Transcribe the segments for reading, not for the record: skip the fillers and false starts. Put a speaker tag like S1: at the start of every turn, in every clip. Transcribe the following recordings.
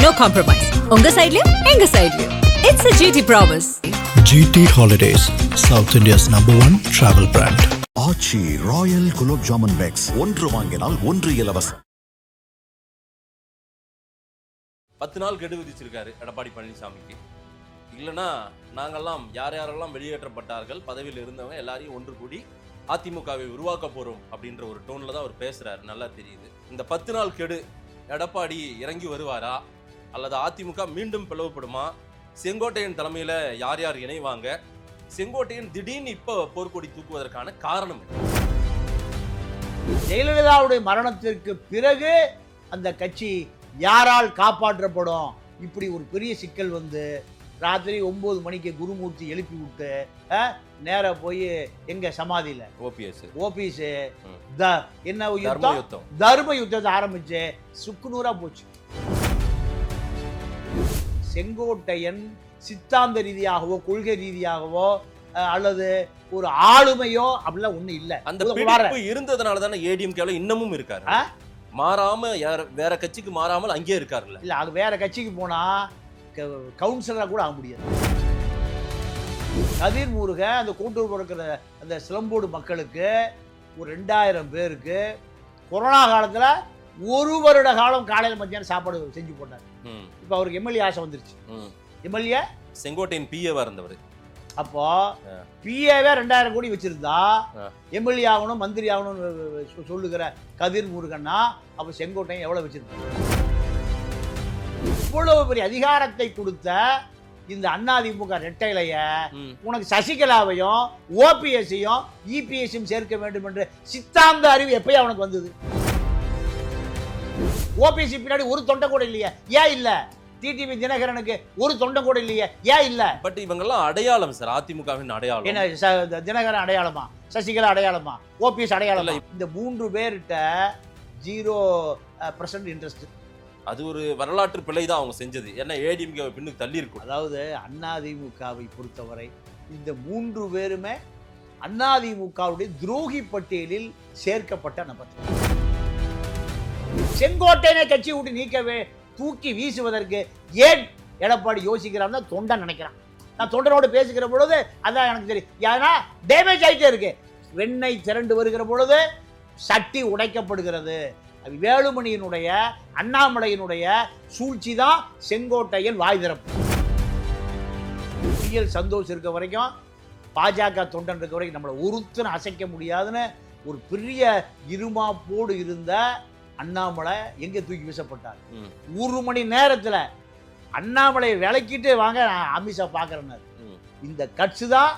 S1: no compromise. உங்க சைடுலயும் எங்க சைடுலயும். It's a GT promise.
S2: GT Holidays, South India's #1 travel brand.
S3: Aachi Royal gulab jamun packs ஒன்று வாங்கினால் ஒன்று இலவசம்.
S4: 10 நாள் கெடு விதிச்சிருக்காரு எடப்பாடி பழனிசாமிக்கு. இல்லைன்னா நாங்கெல்லாம் யாரெல்லாம் வெளியேற்றப்பட்டார்கள், பதவியில் இருந்தவங்க எல்லாரையும் ஒன்று கூடி அதிமுகவை உருவாக்க போறோம் அப்படின்ற ஒரு டோன்ல தான் அவர் பேசுறாரு. நல்லா தெரியுது. இந்த 10 நாள் கெடு எடப்பாடி இறங்கி வருவாரா அல்லது அதிமுக மீண்டும் பிளவுபடுமா? செங்கோட்டையன் தலைமையில யார் யார் இணைவாங்க? செங்கோட்டையன் திடீர்னு இப்ப போர்க்கொடி தூக்குவதற்கான காரணம் என்ன?
S5: ஜெயலலிதாவுடைய மரணத்திற்கு பிறகு அந்த கட்சி யாரால் காப்பாற்றப்படும்? இப்படி ஒரு பெரிய சிக்கல் வந்து ராத்திரி 9 மணிக்கு குருமூர்த்தி எழுப்பி விட்டு நேர போய் எங்க சமாதியில ஓபிஎஸ் என்ன யுத்தம், தர்ம யுத்தத்தை ஆரம்பிச்சு சுக்குநூறா போச்சு. செங்கோட்டையன் சித்தாந்த ரீதியாகவோ கொள்கை ரீதியாகவோ அல்லது ஒரு ஆளுமையோ அப்படிலாம் ஒண்ணு இல்ல.
S4: அந்த பிடிப்பு இருந்ததுனால தானே ஏடிஎம்கேல இன்னமும் இருக்காரு. மாறாம வேற கட்சிக்கு மாறாமல் அங்கேயே இருக்காருல்ல.
S5: இல்ல, அது வேற கட்சிக்கு போனா கவுன்சிலரா கூட ஆக முடியாது. கதிர் முருக அந்த கூட்டூர் இருக்கிற அந்த சிலம்போடு மக்களுக்கு ஒரு 2000 பேருக்கு கொரோனா காலத்துல 1 வருட காலம் காலையில மத்தியானம் சாப்பாடு செஞ்சு போட்டார். இப்ப அவருக்கு எம்எல்ஏ ஆசை வந்துருச்சு. எம்எல்ஏ செங்கோட்டையன்
S4: பிஏவா இருந்தவர்.
S5: அப்போ பிஏவே 2000 கோடி வச்சிருந்தா எம்எல்ஏ ஆகணும் மந்திரி ஆகணும்னு சொல்லுகிற கதிர் முருகன்னா அப்ப செங்கோட்டையன் எவ்வளவு வச்சிருந்தாங்க? இவ்வளவு பெரிய அதிகாரத்தை கொடுத்த இந்த அதிமுக ரெட்டைலைய உனக்கு சசிகலாவையும் ஓபிஎஸ்ஸையும் இபிஎஸ்ஸையும் சேர்க்க வேண்டும் என்ற சித்தாந்த அறிவு எப்பயா உனக்கு வந்தது? ஓபிஎஸ் பின்னாடி ஒரு தொண்டை கூட இல்லையே, ஏன் இல்ல? டிடிவி தினகரனுக்கு ஒரு தொண்டை கூட இல்லையே, ஏன் இல்ல?
S4: பட் இவங்கெல்லாம் அடையாளம் சார், அதிமுகவின் அடையாளம்.
S5: என்ன தினகரன் அடையாளமா, சசிகலா அடையாளமா, ஓபிஎஸ் அடையாளம்? இந்த 3 பேர்கிட்ட 0% இன்ட்ரெஸ்ட். அது
S4: ஒரு வரலாற்று பிழை தான் அவங்க செஞ்சது. ஏன்னா ஏடிஎம்கே பின்னுக்கு தள்ளி இருக்கும்.
S5: அதாவது அதிமுகவை பொறுத்தவரை இந்த 3 பேருமே அதிமுகவுடைய துரோகி பட்டியலில் சேர்க்கப்பட்ட நபர். செங்கோட்டையனை கட்சி விட்டு நீக்கவே தூக்கி வீசுவதற்கு ஏன் எடப்பாடி யோசிக்கிறான்னு தொண்டன் நினைக்கிறான். நான் தொண்டனோடு பேசுகிற பொழுது அதான் எனக்கு தெரியும். ஏன்னா டேமேஜ் ஆகிட்டே இருக்கு. வெண்ணெய் திரண்டு வருகிற பொழுது சட்டி உடைக்கப்படுகிறது. வேலுமணியினுடைய அண்ணாமலையினுடைய சூழ்ச்சி தான் செங்கோட்டையன் வாய் திறப்பு. பிஎல் சந்தோஷ் இருக்க வரைக்கும், பாஜக தொண்டன் இருக்க வரைக்கும் நம்மளை ஒருத்தனை அசைக்க முடியாதுன்னு ஒரு பெரிய இருமாப்போடு இருந்த அண்ணாமலை எங்க தூக்கி வீசப்பட்டார். 1 மணி நேரத்தில் அண்ணாமலையை விளக்கிட்டு வாங்க அமித்ஷா பார்க்கறனார். இந்த கட்சி தான்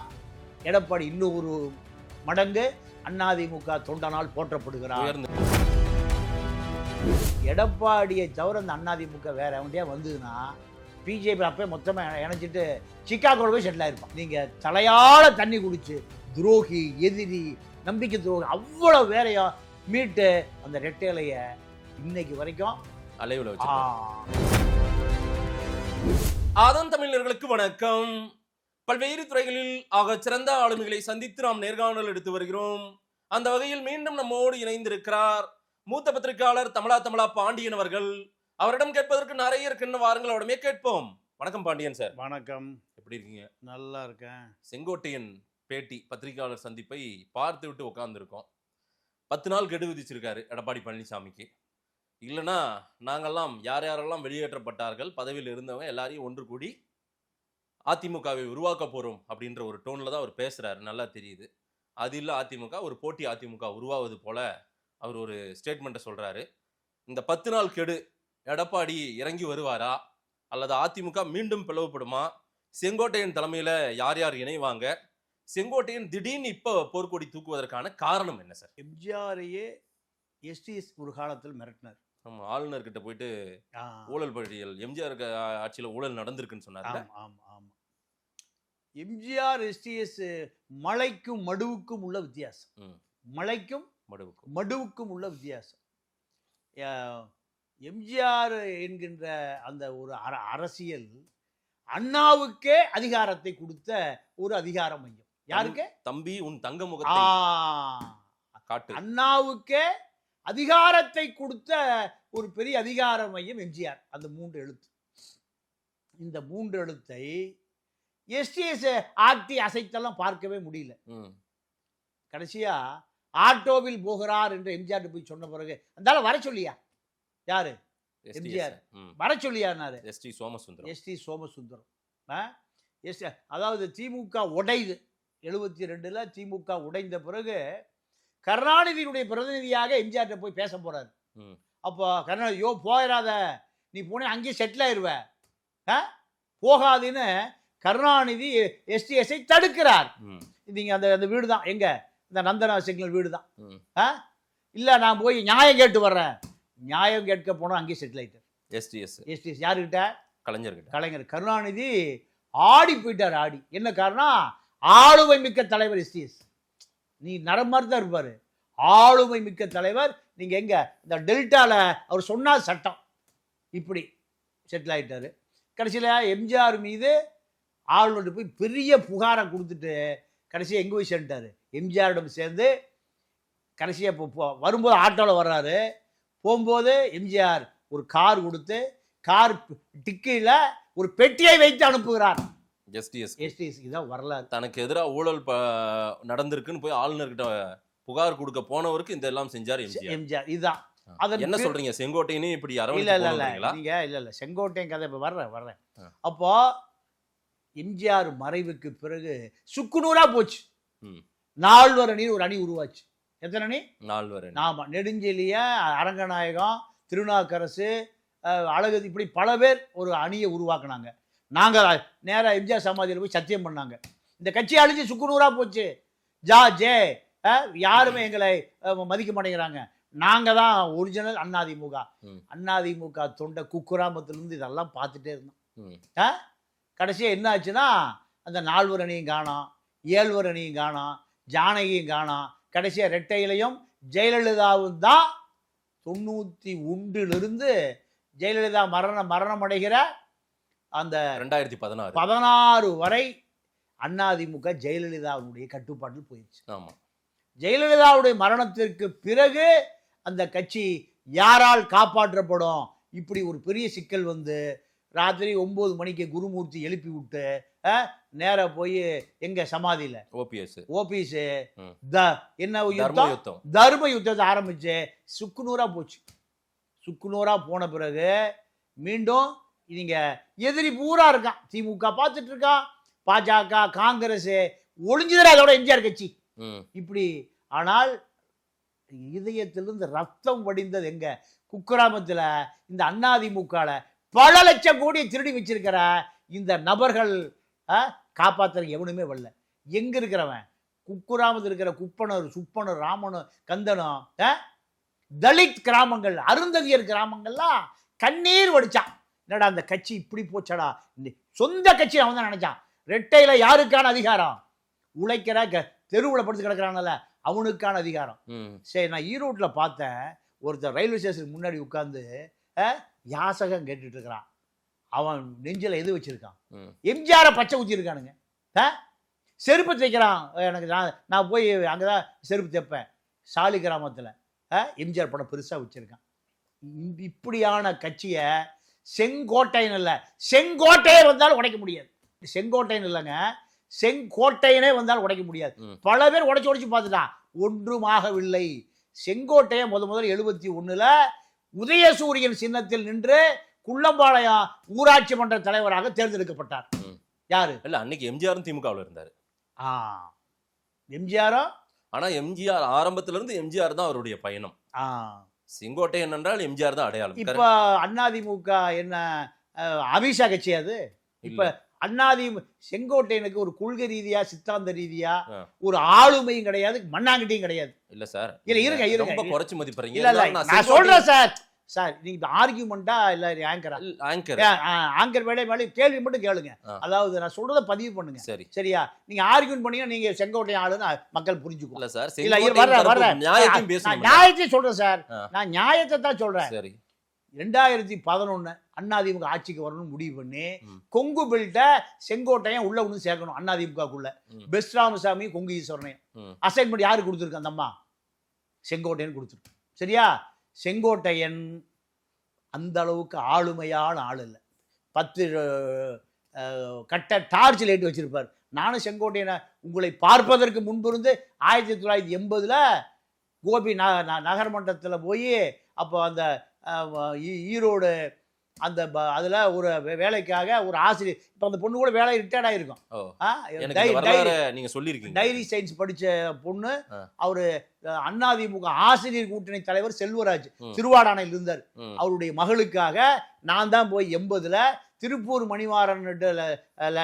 S5: எடப்பாடி இன்னும் ஒரு மடங்கு அதிமுக தொண்டனால் போற்றப்படுகிறார். எடப்பாடியை தவிர இந்த அதிமுக வேற எவன்டையா வந்ததுன்னா பிஜேபி அப்பவே மொத்தமா இணைச்சிட்டு சிக்காகோல போய் செட்டில் ஆயிருப்பான். நீங்க தலையால தண்ணி குடிச்சு துரோகி, எதிரி, நம்பிக்கை துரோகி அவ்வளவு வேறையா மீட்டு அந்த ரெட்டையிலைய இன்னைக்கு வரைக்கும்
S4: அலைவுல வச்சு. ஆதன் தமிழர்களுக்கு வணக்கம். பல்வேறு துறைகளில் ஆக சிறந்த ஆளுமைகளை சந்தித்து நாம் நேர்காணல் எடுத்து வருகிறோம். அந்த வகையில் மீண்டும் நம்மோடு இணைந்திருக்கிறார் மூத்த பத்திரிகையாளர் தமிழா பாண்டியன் அவர்கள். அவரிடம் கேட்பதற்கு நிறைய இருக்குன்னு வாருங்கள், அவரிடமே கேட்போம். வணக்கம் பாண்டியன் சார்.
S5: வணக்கம்.
S4: எப்படி இருக்கீங்க?
S5: நல்லா இருக்கேன்.
S4: செங்கோட்டையன் பேட்டி பத்திரிகையாளர் சந்திப்பை பார்த்து விட்டு உட்கார்ந்துருக்கோம். 10 நாள் கெடு விதிச்சிருக்காரு எடப்பாடி பழனிசாமிக்கு. இல்லைன்னா நாங்கெல்லாம் யாரெல்லாம் வெளியேற்றப்பட்டார்கள், பதவியில் இருந்தவங்க எல்லாரையும் ஒன்று கூடி அதிமுகவை உருவாக்க போறோம் அப்படின்ற ஒரு டோன்ல தான் அவர் பேசுறாரு. நல்லா தெரியுது. அது இல்லை அதிமுக, ஒரு போட்டி அதிமுக உருவாவது போல அவர் ஒரு ஸ்டேட்மெண்ட்டை சொல்றாரு. இந்த 10 நாள் கெடு எடப்பாடி இறங்கி வருவாரா அல்லது அதிமுக மீண்டும் பிளவுபடுமா? செங்கோட்டையன் தலைமையில யார் யார் இணைவாங்க? செங்கோட்டையன் திடீர்னு இப்ப போர்க்கொடி தூக்குவதற்கான காரணம் என்ன சார்?
S5: எம்ஜிஆரையே எஸ்டிஎஸ் ஒரு காலத்தில் மிரட்டினார்.
S4: ஆமா, ஆளுநர் கிட்ட போயிட்டு ஊழல் பட்டியல், எம்ஜிஆர் ஆட்சியில ஊழல் நடந்திருக்குன்னு சொன்னார்.
S5: ஆமா ஆமா. எம்ஜிஆர் எஸ்டிஎஸ் மலைக்கும் மடுவுக்கும் உள்ள வித்தியாசம். மலைக்கும் மடுவுக்கும் உள்ள வித்தியாசம். எம்ஜிஆர் என்கின்ற அந்த ஒரு அரசியல் அண்ணாவுக்கே அதிகாரத்தை கொடுத்த ஒரு அதிகார மையம். யாருக்கு?
S4: தம்பி உன் தங்க முகத்தை காட்டு.
S5: அண்ணாவுக்கே அதிகாரத்தை கொடுத்த ஒரு பெரிய அதிகார மையம் எம்ஜிஆர். அந்த 3 எழுத்து. இந்த 3 எழுத்தை எஸ்டிஎஸ் ஆட்டி அசைத்தெல்லாம் பார்க்கவே முடியல. கடைசியா ஆட்டோவில் போகிறார் என்று எம்ஜிஆர் போய் சொன்ன பிறகு அந்த வர சொல்லியா, யாரு எம்ஜிஆர் வர சொல்லியாரு
S4: எஸ்டி
S5: சோமசுந்தரம். அதாவது திமுக உடையுது 72ல் திமுக உடைந்த பிறகு கருணாநிதியினுடைய பிரதிநிதியாக எம்ஜிஆர் போய் பேச போறாரு. அப்போ கருணாநிதி போயிடாத, நீ போனே அங்கேயே செட்டில் ஆயிடுவ, போகாதுன்னு கருணாநிதி எஸ்டிஎஸ்ஐ தடுக்கிறார். நீங்க அந்த வீடு தான் எங்க, இந்த நந்தனா சிக்னல் வீடு தான். இல்லை நான் போய் நியாயம் கேட்டு வர்றேன், நியாயம் கேட்க போனால் அங்கேயே செட்டில் ஆயிட்டார் எஸ்டிஎஸ். யாருக்கிட்ட? கலைஞர். கருணாநிதி ஆடி போயிட்டார். ஆடி என்ன காரணம்? ஆளுமை மிக்க தலைவர் எஸ்டிஎஸ். நீ நரம்பு தான் இருப்பாரு, ஆளுமை மிக்க தலைவர். நீங்க எங்க இந்த டெல்டால அவர் சொன்னா சட்டம், இப்படி செட்டில் ஆயிட்டாரு. கடைசியில் எம்ஜிஆர் மீது ஆளுநர் போய் பெரிய புகாரை கொடுத்துட்டு கடைசியாக எங்கே போய் சேர்ந்துட்டாரு? எம்ஜிஆரிடம் சேர்ந்து கடைசியாக இப்போ வரும்போது ஆட்டோவில் வர்றாரு. போகும்போது எம்ஜிஆர் ஒரு கார் கொடுத்து கார் டிக்கியில் ஒரு பெட்டியை வைத்து அனுப்புகிறார். எஸ்டிஎஸ் இதான் வரலாறு.
S4: தனக்கு எதிராக ஊழல் நடந்திருக்குன்னு போய் ஆளுநர்கிட்ட புகார் கொடுக்க போனவருக்கு இந்த எல்லாம் செஞ்சார் எம்ஜிஆர்.
S5: இதுதான்.
S4: என்ன சொல்றீங்க? செங்கோட்டையனே இப்படி
S5: இல்ல செங்கோட்டையன் கதை இப்ப வர்றேன். அப்போ எம்ஜிஆர் மறைவுக்கு பிறகு சுக்குநூறா போச்சு. 4 அணி ஒரு அணி உருவாச்சு. எத்தனை அணி? 4 அணி. ஆமா, நெடுஞ்செழிய, அரங்கநாயகம், திருநாக்கரசு, அழகு, இப்படி பல பேர் ஒரு அணியை உருவாக்குனாங்க. நாங்க நேரா எம்ஜிஆர் சமாதியில் போய் சத்தியம் பண்ணாங்க. இந்த கட்சி அழிஞ்சு சுக்குநூறா போச்சு. யாருமே எங்களை மதிக்க மாட்டேங்கிறாங்க, நாங்க தான் ஒரிஜினல் அண்ணாதிமுக தொண்டை குக்கிராமத்திலிருந்து இதெல்லாம் பார்த்துட்டே இருந்தோம். கடைசியாக என்ன ஆச்சுன்னா அந்த 4 அணியும் காணோம், 7 அணியும் காணோம், ஜானகியும் காணோம். கடைசியாக ரெட்டையிலையும் ஜெயலலிதாவும் தான் 91 ஜெயலலிதா மரணம் அடைகிற அந்த 2016 வரை அதிமுக ஜெயலலிதாவுடைய கட்டுப்பாட்டில் போயிடுச்சு. ஜெயலலிதாவுடைய மரணத்திற்கு பிறகு அந்த கட்சி யாரால் காப்பாற்றப்படும்? இப்படி ஒரு பெரிய சிக்கல் வந்து ராத்திரி 9 மணிக்கு குருமூர்த்தி எழுப்பி விட்டு நேர போய் எங்க சமாதியில ஓபிஎஸ் என்ன யுத்தம், தர்ம யுத்தத்தை ஆரம்பிச்சு சுக்குநூறா போச்சு. சுக்குநூறா போன பிறகு மீண்டும் நீங்க எதிரி பூரா இருக்கான். திமுக பார்த்துட்டு இருக்கான், பாஜக, காங்கிரஸ் ஒளிஞ்சுதா அதோட எம்ஜிஆர் கட்சி இப்படி. ஆனால் இதயத்திலிருந்து ரத்தம் வடிந்தது எங்க? குக்கிராமத்தில் இந்த அதிமுகல பல லட்சம் கோடியை திருடி வச்சிருக்கிற இந்த நபர்கள் காப்பாற்ற எவனுமே வரல. எங்க இருக்கிறவன்? குக்கிராமத்தில் இருக்கிற குப்பனர், சுப்பனர், ராமனும், கந்தனும், தலித் கிராமங்கள், அருந்ததியர் கிராமங்கள்லாம் கண்ணீர் வடிச்சான். என்னடா அந்த கட்சி இப்படி போச்சடா, சொந்த கட்சி அவன் தான் நினைச்சான். ரெட்டையில யாருக்கான அதிகாரம்? உழைக்கிற தெருவில் படுத்து கிடக்கிறானல்ல அவனுக்கான அதிகாரம். சரி, நான் ஈரோட்டில் பார்த்தேன், ஒருத்தர் ரயில்வே ஸ்டேஷனுக்கு முன்னாடி உட்கார்ந்து யாசகம் கேட்டுட்டு இருக்கிறான். அவன் நெஞ்சில் எது வச்சிருக்கான்? எம்ஜிஆரை பச்சை ஊற்றி இருக்கானுங்க. செருப்பு தைக்கிறான். எனக்கு நான் போய் அங்கதான் செருப்பு தைப்பேன். சாலி கிராமத்தில் எம்ஜிஆர் படம் பெருசாக வச்சிருக்கான். இப்படியான கட்சியை செங்கோட்டையன் இல்லை, செங்கோட்டையே வந்தாலும் உடைக்க முடியாது. செங்கோட்டையன் இல்லைங்க, செங்கோட்டையனே வந்தாலும் உடைக்க முடியாது. பல பேர் உடைச்சு பார்த்துட்டான், ஒன்றுமாகவில்லை. செங்கோட்டையை முதல் 71ல் உதயசூரியன் சின்னத்தில் நின்று குள்ளம்பாளையம் ஊராட்சி மன்ற தலைவராக தேர்ந்தெடுக்கப்பட்டார். யாரு? இல்ல,
S4: அன்னைக்கு எம்ஜிஆரும் திமுகவில் இருந்தாரு.
S5: எம்ஜிஆரும்.
S4: ஆனா எம்ஜிஆர் ஆரம்பத்திலிருந்து எம்ஜிஆர் தான் அவருடைய பயணம். செங்கோட்டையன் என்றால் எம்ஜிஆர் தான் அடையாளம்.
S5: இப்ப அதிமுக என்ன அமித்ஷா கட்சி அது? இப்ப செங்கோட்டையனுக்கு ஒரு கொள்கை ரீதியா, சித்தாந்த ரீதியா ஒரு ஆளுமையும் கிடையாது, மண்ணாங்கட்டியும் கிடையாது.
S4: இல்ல சார்,
S5: இல்ல இருங்க,
S4: ரொம்ப குறைச்சு மதிப்பீங்க.
S5: இல்ல நான் சொல்றேன் சார், நீங்க ஆர்கியூமெண்டா இல்ல ஆங்கர் வேலை மேலே கேள்வி மட்டும் கேளுங்க. அதாவது நான் சொல்றத பதிவு பண்ணுங்க. சரியா? நீங்க ஆர்கியூமெண்ட் பண்ணீங்கன்னா நீங்க செங்கோட்டையன் ஆளுன்னு மக்கள் புரிஞ்சுக்கும்.
S4: இல்ல சார்,
S5: நியாயத்தையும் சொல்றேன் சார், நான் நியாயத்தை தான் சொல்றேன். 2011 அதிமுக ஆட்சிக்கு வரணும்னு முடிவு பண்ணி கொங்கு பெல்ட்ட செங்கோட்டையன் உள்ள ஒண்ணு சேர்க்கணும். அதிமுகக்குள்ள பெஸ்ட் ராமசாமி, கொங்கு ஈஸ்வரனையும் அசைன்மெண்ட் யாரு கொடுத்துருக்கு? அந்த அம்மா செங்கோட்டையன் கொடுத்துருக்கு. சரியா? செங்கோட்டையன் அந்த அளவுக்கு ஆளுமையான ஆள் இல்லை. 10 கட்ட டார்ச் லைட் வச்சிருப்பார். நானும் செங்கோட்டையனை உங்களை பார்ப்பதற்கு முன்பிருந்து 1980ல் கோபி நகர்மன்றத்தில் போய் அப்போ அந்த ஈரோடு அந்த அதில் ஒரு வேலைக்காக ஒரு ஆசிரியர், இப்போ அந்த பொண்ணு கூட வேலை ரிட்டையர்ட் ஆகிருக்கும்.
S4: நீங்க சொல்லியிருக்கீங்க.
S5: டைரி சயின்ஸ் படித்த பொண்ணு. அவர் அதிமுக ஆசிரியர் கூட்டணி தலைவர் செல்வராஜ் திருவாடானையில் இருந்தார். அவருடைய மகளுக்காக நான் தான் போய் 80ல் திருப்பூர் மணிமாறன்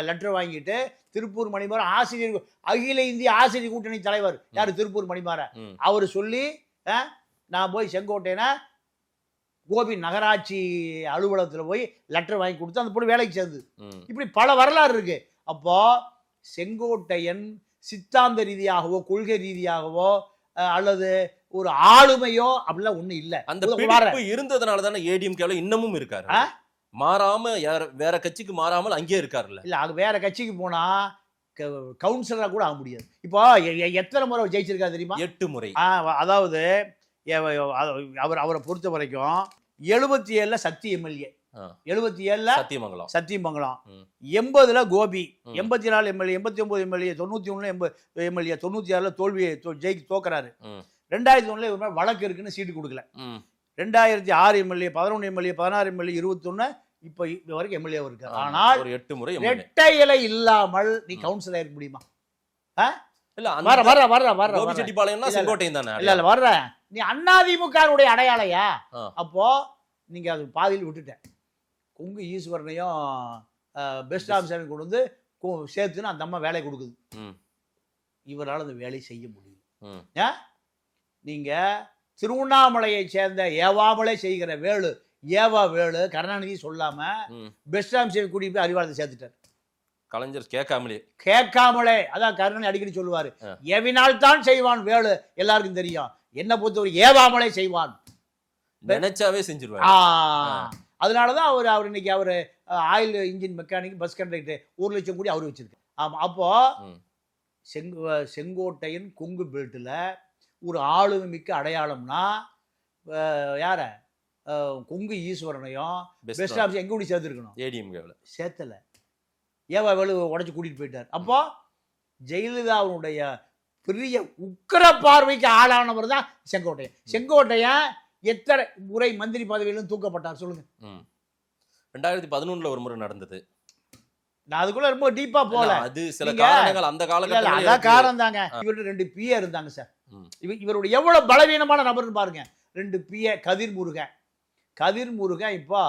S5: லெட்டர் வாங்கிட்டு, திருப்பூர் மணிமாறன் ஆசிரியர் அகில இந்திய ஆசிரியர் கூட்டணி தலைவர் யார், திருப்பூர் மணிமாறன், அவர் சொல்லி நான் போய் செங்கோட்டையனை கோபி நகராட்சி அலுவலகத்தில் போய் லெட்டர் வாங்கி கொடுத்து அந்த பொண்ணு வேலைக்கு சேர்ந்து. இப்படி பல வரலாறு இருக்கு. அப்போ செங்கோட்டையன் சித்தாந்த ரீதியாகவோ கொள்கை ரீதியாகவோ அல்லது ஒரு ஆளுமையோ அப்படிலாம் ஒண்ணு இல்ல.
S4: அந்த இருந்ததுனால தானே ஏடிஎம்கேல இன்னமும் இருக்காரு, மாறாம வேற கட்சிக்கு மாறாமல் அங்கேயே இருக்காருல்ல.
S5: இல்ல, அது வேற கட்சிக்கு போனா கவுன்சிலரா கூட ஆக முடியாது. இப்போ எத்தனை முறை ஜெயிச்சிருக்காரு தெரியுமா?
S4: 8 முறை.
S5: அதாவது அவரை பொறுத்த வரைக்கும் 77ல் சக்தி எம்எல்ஏ, 77ல் சத்தியமங்கலம், 80ல் கோபி, 84 எம்எல்ஏ, 89 எம்எல்ஏ, 91 எம்எல்ஏ, 96ல் தோல்வியை தோக்குறாரு. 2001ல் ஒரு மாதிரி வழக்கு இருக்குன்னு சீட்டு கொடுக்கல. 2006 எம்எல்ஏ, 11 எம்எல்ஏ, 16 எம்எல்ஏ, 21 இப்போ வரைக்கும் எம்எல்ஏ இருக்கு. ஆனால்
S4: 8 முறை
S5: இரட்டை இலை இல்லாமல் நீ கவுன்சிலர் இருக்க முடியுமா? வர்ற நீ அதிமுகவுடைய அடையாளையா? அப்போ நீங்க அது பாதியில் விட்டுட்டேன். கொங்கு ஈஸ்வரனையும் பெஸ்ட் ஆஃபீஸரையும் கொண்டு வந்து சேர்த்துன்னு அந்த அம்மா வேலை கொடுக்குது. இவரால் அந்த வேலை செய்ய முடியும். நீங்க திருவண்ணாமலையை சேர்ந்த ஏவாமலே செய்கிற வேலு, ஏவா வேலு கருணாநிதி சொல்லாம பெஸ்ட் ஆஃபீஸரை கூட்டிட்டு போய் அறிவாளத்தை சேர்த்துட்டார்.
S4: கலைஞர்
S5: கேட்காமலே அதான் கருணாநிதி அடிக்கடி சொல்லுவாரு, எவினால் தான் செய்வான் வேலு, எல்லாருக்கும் தெரியும். என்ன பொறுத்தவரை ஏவாமலே செய்வான்,
S4: நினைச்சாவே செஞ்சிருவாரு.
S5: அதனாலதான் அவர் இன்னைக்கு அவரு oil engine mechanic, bus conductor 1 லட்சம் கோடி அவரு வச்சிருக்காரு. ஆமா, அப்போ செங்கோட்டையன் கொங்கு பெல்ட்ல ஒரு ஆளுமை மிக்க அடையாளம்னா யார? கொங்கு ஈஸ்வரனையும் பெஸ்ட் ஆஃபீஸ் எங்க கூடி சேர்த்துருக்கணும்.
S4: ஏடிஎம்கேல
S5: சேர்த்தல, ஏவா வேலு உடச்சு கூட்டிட்டு போயிட்டார். அப்போ ஜெயலலிதாவுடைய பெரிய உக்கிர பார்வைக்கு ஆளானவர் தான் செங்கோட்டையன். செங்கோட்டையன் எத்தனை முறை மந்திரி பதவியிலும் தூக்கப்பட்டார் சொல்லுங்க?
S4: 2011ல் ஒரு முறை நடந்தது.
S5: நான் அதுக்குள்ள ரொம்ப டீப்பா போல.
S4: அது சில காரணங்கள் அந்த காலகட்டத்துல
S5: அதான் காரணம் தாங்க. இவரு 2 பிஏ இருந்தாங்க சார். இவருடைய எவ்வளவு பலவீனமான நபர்னு பாருங்க. 2 பிஏ. கதிர் முருகன் இப்போ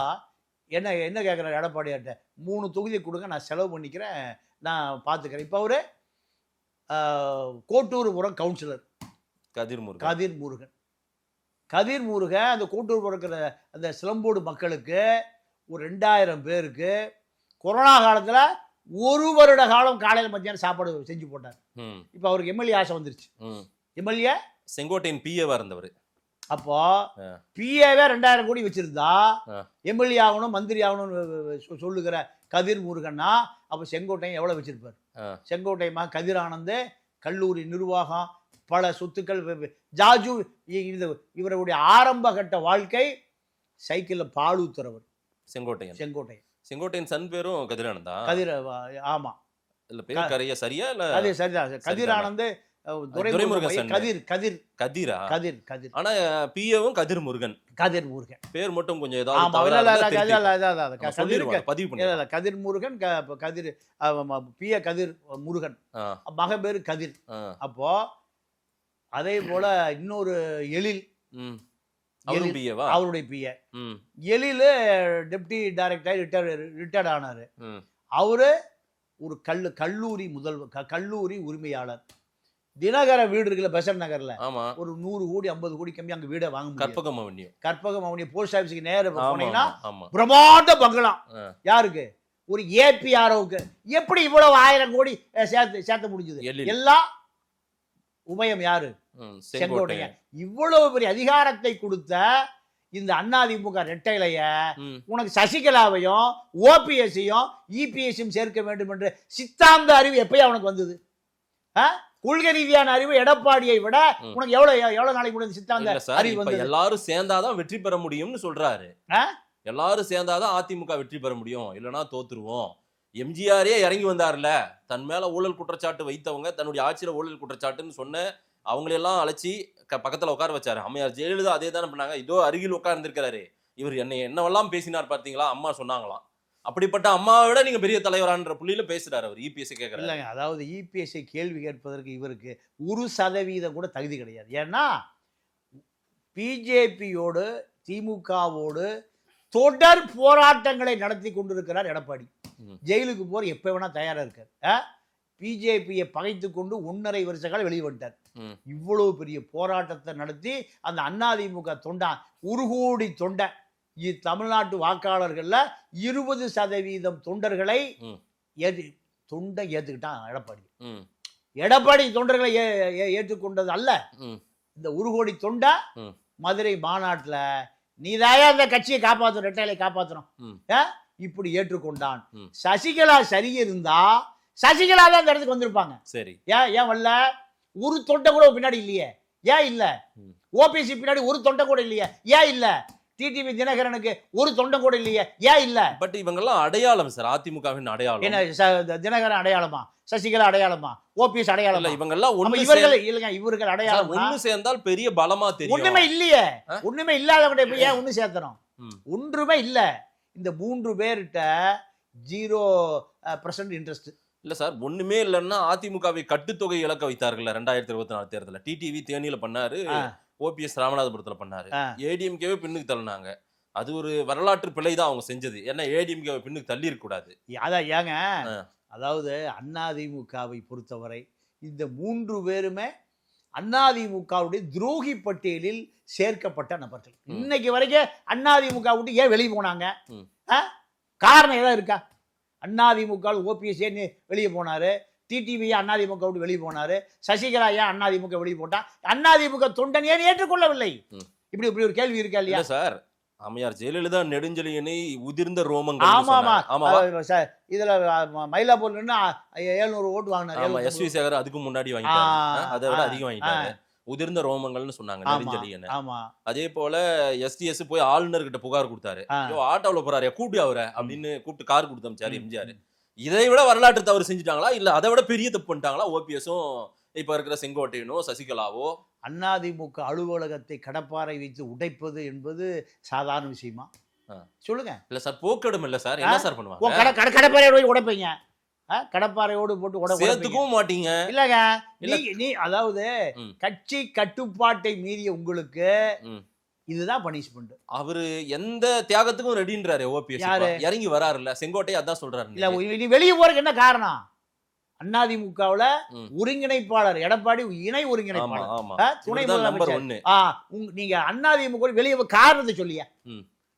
S5: என்ன கேட்குறாரு எடப்பாடியார்ட்ட, 3 தொகுதி கொடுங்க, நான் செலவு பண்ணிக்கிறேன், நான் பார்த்துக்கிறேன். இப்போ அவரு கோட்டூர்புரம் கவுன்சிலர் கதிர் முருகன் அந்த கோட்டூர்புரம் இருக்கிற அந்த சிலம்போடு மக்களுக்கு ஒரு 2000 பேருக்கு கொரோனா காலத்தில் 1 வருட காலம் காலையில் மத்தியானம் சாப்பாடு செஞ்சு போட்டார். இப்போ அவருக்கு எம்எல்ஏ ஆசை வந்துருச்சு. எம்எல்ஏ
S4: செங்கோட்டையன் பிஏவா இருந்தவர்.
S5: அப்போ பிஏவே 2000 கோடி வச்சிருந்தா எம்எல்ஏ ஆகணும், மந்திரி ஆகணும்னு சொல்லுகிற கதிர் முருகன்னா அப்போ செங்கோட்டையன் எவ்வளோ வச்சிருப்பார்? செங்கோட்டையமா கதிர் ஆனந்த் கல்லூரி நிர்வாகம், பல சொத்துக்கள், ஜாஜு. இவருடைய ஆரம்ப கட்ட வாழ்க்கை சைக்கிளில் பால் ஊத்துறவர் செங்கோட்டையன்
S4: சன் பேரும் கதிரானந்தா.
S5: ஆமா,
S4: இல்ல பேர் கரைய சரியா இல்ல?
S5: அது சரிதான். கதிரானந்த்
S4: ஆனா பிஏவும் கதிர் முருகன் பேர் மட்டும் கொஞ்சம்
S5: கதிர் முருகன், பிஏ கதிர் முருகன், மக பேரு கதிர். அப்போ அதே போல இன்னொரு எழில், அவருடைய பிஏ எழில் டெப்டி டைரக்டர் ரிட்டையர்ட் ஆனாரு. அவரு ஒரு கல்லூரி உரிமையாளர். தினகர வீடு இருக்குல்ல பெசன்ட் நகர்ல, ஒரு 100 கோடி 50 கோடி கம்மி அங்க வீட வாங்க முடியும். கற்பகமவனி போஸ்ட் ஆபீஸ்க்கு நேர போனீங்கன்னா பிரம்மாண்ட பங்களா. யாருக்கு? ஒரு ஏபிஆர்ஓக்கு. எப்படி இவ்வளவு 1000 கோடி சேர்த்த முடிஞ்சது? எல்லாம் உபயம் யாரு? செங்கோட்டையன். இவ்வளவு பெரிய அதிகாரத்தை கொடுத்த இந்த அதிமுக ரெட்டைலைய உனக்கு சசிகலாவையும் ஓபிஎஸ்ஸையும் இபிஎஸ்ஸையும் சேர்க்க வேண்டும் என்ற சித்தாந்த அறிவு எப்பயும் அவனுக்கு வந்தது? கொள்கை ரீதியான அறிவு எடப்பாடியை விட உனக்கு எவ்வளவு நாளைக்கு முன்னாடி சித்தாந்த அறிவு வந்து?
S4: எல்லாரும் சேர்ந்தாதான் வெற்றி பெற முடியும்னு சொல்றாரு. எல்லாரும் சேர்ந்தாதான் அதிமுக வெற்றி பெற முடியும், இல்லைன்னா தோத்துருவோம். எம்ஜிஆரே இறங்கி வந்தார்ல, தன் மேல ஊழல் குற்றச்சாட்டு வைத்தவங்க, தன்னுடைய ஆட்சியில ஊழல் குற்றச்சாட்டுன்னு சொன்ன அவங்களெல்லாம் அழைச்சி பக்கத்துல உட்கார வச்சாரு. அம்மையார் ஜெயலலிதா அதே தானே பண்ணாங்க. இதோ அருகில் உட்கார்ந்துருக்கிறாரு, இவர் என்னவெல்லாம் பேசினார் பார்த்தீங்களா, அம்மா சொன்னாங்களாம். அப்படிப்பட்ட அம்மாவை விட நீங்க பெரிய தலைவரான்ற புள்ளியில பேசுறாரு அவர். இபிஎஸ் கேட்கறாரு.
S5: இல்லைங்க, அதாவது இபிஎஸ்ஐ கேள்வி கேட்பதற்கு இவருக்கு 1% கூட தகுதி கிடையாது. ஏன்னா பிஜேபியோடு திமுகவோடு தொடர் போராட்டங்களை நடத்தி கொண்டிருக்கிறார் எடப்பாடி. ஜெயிலுக்கு போற எப்ப வேணா தயாரா இருக்கார். பிஜேபியை பகைத்து கொண்டு 1.5 வருஷ காலம் வெளியே வந்துட்டார். இவ்வளவு பெரிய போராட்டத்தை நடத்தி அந்த அதிமுக தொண்டன் 1 கோடி தொண்டை தமிழ்நாட்டு வாக்காளர்கள்ல 20% தொண்டர்களை தொண்டை ஏத்துக்கிட்டான் எடப்பாடி. எடப்பாடி தொண்டர்களை ஏற்றுக்கொண்டது அல்ல, இந்த 1 கோடி தொண்டை மதுரை மாநாட்டுல நீதாயா அந்த கட்சியை காப்பாற்றணும், ரெட்டையிலை காப்பாற்றணும் இப்படி ஏற்றுக்கொண்டான். சசிகலா சரி இருந்தா சசிகலா தான் இந்த இடத்துக்கு வந்திருப்பாங்க. சரி, ஏன் வரல? ஒரு தொண்டை கூட பின்னாடி இல்லையே, ஏன் இல்ல? ஓபிசி பின்னாடி ஒரு தொண்டை கூட இல்லையே, ஏன் இல்ல? டிடிவி தினகரனுக்கு ஒரு தொண்டை கூட இல்லையே, ஏன் இல்ல?
S4: பட் இவங்கெல்லாம் அடையாளம் சார், அதிமுகவின் அடையாளம்.
S5: என்ன தினகரன் அடையாளமா, சசிகலா அடையாளமா, ஓபிஎஸ் அடையாளமா?
S4: இவங்கெல்லாம்
S5: இவர்கள் அடையாளம்
S4: ஒண்ணு சேர்ந்தால் பெரிய பலமா தெரியும்.
S5: ஒண்ணுமே இல்லையே, ஒண்ணுமே இல்லாதவங்க ஏன் ஒண்ணு சேர்த்தணும்? ஒன்றுமே இல்ல. இந்த 3 பேர்கிட்ட 0% இன்ட்ரெஸ்ட்
S4: இல்ல சார். ஒண்ணுமே இல்லைன்னா அதிமுகவை கட்டுத்தொகை இழக்க வைத்தார்கள் 2024 தேர்தலில். டிடிவி தேனியில பண்ணாரு, ஓபிஎஸ் ராமநாதபுரத்துல பண்ணாரு, ஏடிஎம்கேவே பின்னுக்கு தள்ளினாங்க. அது ஒரு வரலாற்று பிழை தான் அவங்க செஞ்சது. ஏன்னா ஏடிஎம்கேவை பின்னுக்கு தள்ளி இருக்க கூடாது.
S5: அதான் ஏங்க, அதாவது அதிமுகவை பொறுத்தவரை இந்த 3 பேருமே அதிமுகவுடைய துரோகி பட்டியலில் சேர்க்கப்பட்ட நபர்கள். இன்னைக்கு வரைக்கும் அதிமுக விட்டு ஏன் வெளியே போனாங்க? காரணம் ஏதாவது இருக்கா? அதிமுக ஓபிஎஸ் ஏன் வெளியே போனாரு, டிடிவி அதிமுக விட்டு வெளியே போனாரு, சசிகலா ஏன் அதிமுக வெளியே போட்டான், அதிமுக தொண்டன் ஏன் ஏற்றுக்கொள்ளவில்லை? இப்படி ஒரு கேள்வி இருக்கா இல்லையா
S4: சார்? அம்மையார் ஜெயலலிதா நெடுஞ்செழியனை உதிர்ந்த ரோமங்கள்.
S5: ஆமா இதுல மயிலாப்பூர்ல நின்று 700 ஓட்டு வாங்கினாரு.
S4: எஸ்வி சேகர் அதுக்கு முன்னாடி வாங்கிட்டாரு, அதை விட அதிகம் வாங்கிட்டாரு. உதிர்ந்த ரோமங்கள்னு சொன்னாங்க நெடுஞ்செழியனை. அதே போல எஸ்டிஎஸ் போய் ஆளுநர் கிட்ட புகார் கொடுத்தாரு, ஆட்டோல போறாரு, கூப்பிட்டு அவரை அப்படின்னு கூப்பிட்டு கார் கொடுத்து அமிச்சாரு எம்ஜிஆர். இதை விட வரலாற்று தவறு செஞ்சுட்டாங்களா, இல்ல அதை விட பெரிய தப்பு பண்ணிட்டாங்களா ஓபிஎஸும் இப்ப இருக்கிற செங்கோட்டையனோ சசிகலாவோ?
S5: அதிமுக அலுவலகத்தை கடப்பாறை வைத்து உடைப்பது என்பது சாதாரண விஷயமா? சொல்லுங்க.
S4: இல்ல சார், போக்கடும் இல்ல சார், என்ன சார் பண்ணுவாங்க?
S5: கடப்பாறையோடு உடைப்பீங்க, கடப்பாறையோடு போட்டு
S4: சேர்த்துக்கவும் மாட்டீங்க.
S5: இல்லங்க, நீ அதாவது கட்சி கட்டுப்பாட்டை மீறிய உங்களுக்கு இதுதான் பனிஷ்மெண்ட்.
S4: அவரு எந்த தியாகத்துக்கும் ரெடின்றாரு ஓபிஎஸ். இறங்கி வராருல்ல, செங்கோட்டை அதான் சொல்றாரு.
S5: இல்ல, நீ வெளியே போறதுக்கு என்ன காரணம்? அதிமுகவுல ஒருங்கிணைப்பாளர் எடப்பாடி, இணை ஒருங்கிணைப்பாளர், துணை முதலமைச்சர். நீங்க அதிமுக வெளியே காரணத்தை சொல்லியா?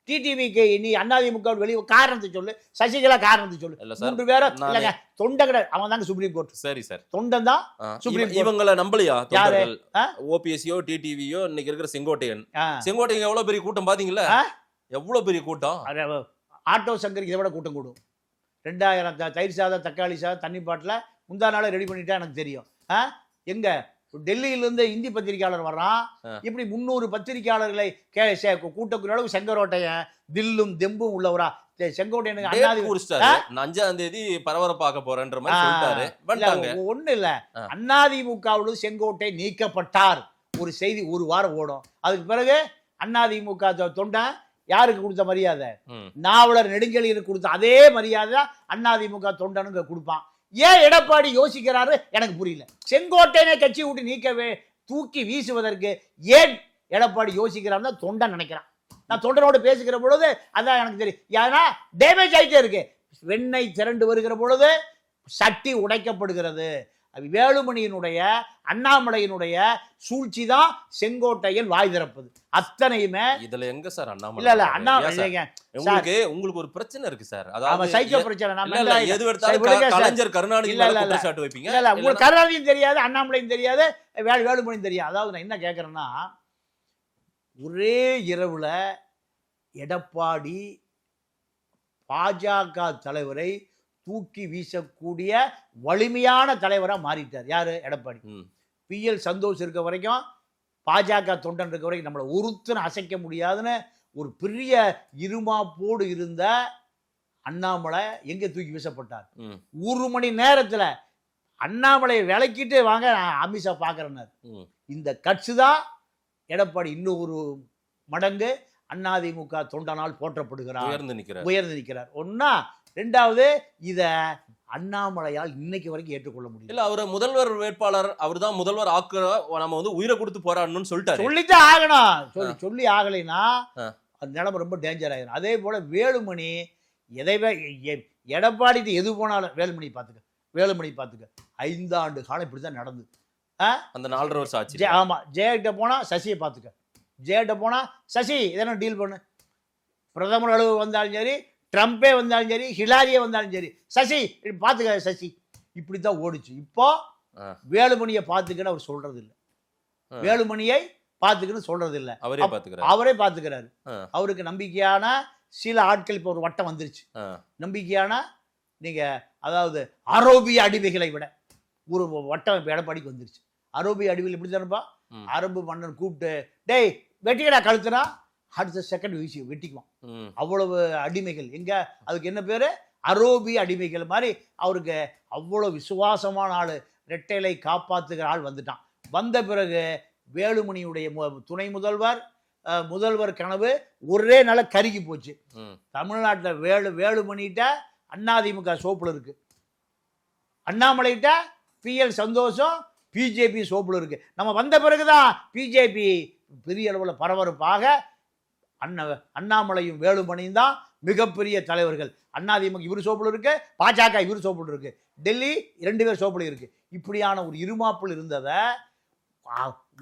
S5: டிடிவிக்கு நீ அதிமுக வெளியே காரணத்தை சொல்லு, சசிகலா காரணத்தை சொல்லு. 3 பேரும் இல்லங்க, தொண்டை கிடையாது, அவன் தாங்க சுப்ரீம் கோர்ட்.
S4: சரி சார்,
S5: தொண்டன் தான் சுப்ரீம் கோர்ட்.
S4: இவங்கள நம்பலையா ஓபிஎஸ்ஸோ டிடிவியோ? இன்னைக்கு இருக்கிற செங்கோட்டையன் எவ்வளவு பெரிய கூட்டம் பாத்தீங்களா? எவ்வளவு பெரிய கூட்டம்.
S5: ஆட்டோ சங்கருக்கு இதை விட கூட்டம் கூடும். 2000 தயிர் சாதம், தக்காளி சாதம், தண்ணி பாட்டில் முந்தா நாளே ரெடி பண்ணிட்டா எனக்கு தெரியும். எங்க டெல்லியிலிருந்து இந்தி பத்திரிகையாளர் வர்றான், இப்படி 300 பத்திரிகையாளர்களை கூட்டக்கூடிய அளவுக்கு செங்கோட்டையன் தில்லும் தெம்பும் உள்ளவரா? செங்கோட்டையனுக்கு
S4: 5ஆம் தேதி பரபரப்பாக்க போறேன்ற மாதிரி சொல்லிட்டாரு.
S5: ஒண்ணு இல்ல, அதிமுகவோடு செங்கோட்டை நீக்கப்பட்டார் ஒரு செய்தி 1 வாரம் ஓடும். அதுக்கு பிறகு அதிமுக தொண்டன் யாருக்கு கொடுத்த மரியாதை? நாவலர் நெடுஞ்செழியனுக்கு கொடுத்த அதே மரியாதை அதிமுக தொண்டனுங்க கொடுப்பான். ஏன் எடப்பாடி யோசிக்கிறாரு எனக்கு புரியல. செங்கோட்டையனை கட்சி விட்டு நீக்கவே தூக்கி வீசுவதற்கு ஏன் எடப்பாடி யோசிக்கிறாருன்னு தொண்டன் நினைக்கிறான். நான் தொண்டனோடு பேசுகிற பொழுது அதான் எனக்கு தெரியும். ஏன்னா டேமேஜ் ஆகிட்டே இருக்கு. வெண்ணெய் திரண்டு வருகிற பொழுது சட்டி உடைக்கப்படுகிறது. வேலுமணியினுடைய அண்ணாமலையினுடைய சூழ்ச்சி தான் செங்கோட்டையன் வாய் திறப்பது. அத்தனையுமே
S4: இதுல எங்க சார் அண்ணாமலை?
S5: இல்ல அண்ணாமலை
S4: உங்களுக்கு ஒரு பிரச்சனை இருக்கு சார். அதாவது
S5: சைக்கோ பிரச்சனை.
S4: கலைஞர் கருணாநிதி குற்றச்சாட்டு வைப்பீங்க.
S5: இல்ல உங்களுக்கு கருணாநிதியும் தெரியாது, அண்ணாமலையும் தெரியாது, வேலுமணியும் தெரியாது. அதாவது நான் என்ன கேட்கறேன்னா, ஒரே இரவுல எடப்பாடி பாஜக தலைவரை தூக்கி வீசக்கூடிய வலிமையான தலைவராக மாறிட்டார். யாரு? எடப்பாடி. PL சந்தோஷ் இருக்க வரைக்கும், பாஜக தொண்டன் இருக்க வரைக்கும் நம்மளை ஒருத்தனை அசைக்க முடியாதுன்னு ஒரு பெரிய இருமாப்போடு இருந்த அண்ணாமலை எங்க தூக்கி வீசப்பட்டார். ஒரு மணி நேரத்துல அண்ணாமலையை விளக்கிட்டு வாங்க அமித்ஷா பாக்குறேன்னாரு. இந்த கட்சி தான் எடப்பாடி இன்னும் ஒரு மடங்கு அதிமுக தொண்டனால் போற்றப்படுகிறார், உயர்ந்து நிற்கிறார். ஒன்னா ரெண்டாவது இத அண்ணாமலையால் இன்னைக்கு வரைக்கும் ஏற்றுக்கொள்ள முடியும்.
S4: இல்ல அவரை முதல்வர் வேட்பாளர் அவர் தான் முதல்வர் ஆக்குற நம்ம வந்து உயிரை கொடுத்து போராடணும்னு சொல்லிட்டாரு.
S5: சொல்லித்தான் ஆகணும். சொல்லி ஆகலைன்னா அந்த நிலைமை ரொம்ப டேஞ்சர் ஆயிடும். அதே போல வேலுமணி எதைவே எடப்பாடி எது போனாலும் வேலுமணி பார்த்துக்க 5 ஆண்டு காலம் இப்படிதான் நடந்தது.
S4: அந்த 4.5 வருஷம் ஆச்சு.
S5: ஆமா, ஜெயகிட்ட போனா சசியை பார்த்துக்க, ஜெயகிட்ட போனா சசி இதெல்லாம் டீல் பண்ணு. பிரதமர் அளவு வந்தாலும் சரி, ட்ரம்பே வந்தாலும் சரி, ஹிலாரியே வந்தாலும் சரி, சசி பார்த்துக்க சசி, இப்படித்தான் ஓடிச்சு. இப்போ வேலுமணியை பார்த்துக்கன்னு அவர் சொல்றது இல்லை, வேலுமணியை பார்த்துக்கன்னு சொல்றது இல்லை, அவரே பார்த்துக்கிறாரு. அவருக்கு நம்பிக்கையான சில ஆட்கள் இப்போ ஒரு வட்டம் வந்துருச்சு. நம்பிக்கையான நீங்க அதாவது அரோபிய அடிமைகளை விட ஒரு வட்டம் இப்போ எடப்பாடிக்கு வந்துருச்சு. அரோபிய அடிமைகள் எப்படி தானப்பா, அரபு மன்னன் கூப்பிட்டு டேய் வெட்டிக்கடா கழுத்துனா அடுத்த செகண்ட் வீசி வெட்டிக்குவான். அவ்வளவு அடிமைகள் எங்க, அதுக்கு என்ன பேரு, அரோபிய அடிமைகள் மாதிரி. அவருக்கு அவ்வளவு விசுவாசமான ஆளு, ரெட்டைலை காப்பாத்துகிற ஆள் வந்துட்டான். வந்த பிறகு வேலுமணியுடைய துணை முதல்வர் கனவு ஒரே நாள கருகி போச்சு. தமிழ்நாட்டில் வேலுமணிட்ட அதிமுக சோப்புல இருக்கு, அண்ணாமலைகிட்ட PL சந்தோஷம் பிஜேபி சோப்புல இருக்கு. நம்ம வந்த பிறகுதான் பிஜேபி பெரிய அளவில் பரபரப்பாக அண்ணாமலையும் வேலுமணியும் தான் மிகப்பெரிய தலைவர்கள். அதிமுக இவர் சோப்புல இருக்கு, பாஜக இவர் சோப்புல இருக்கு, டெல்லி 2 பேர் சோப்புல இருக்கு. இப்படியான ஒரு இருமாப்பில் இருந்ததை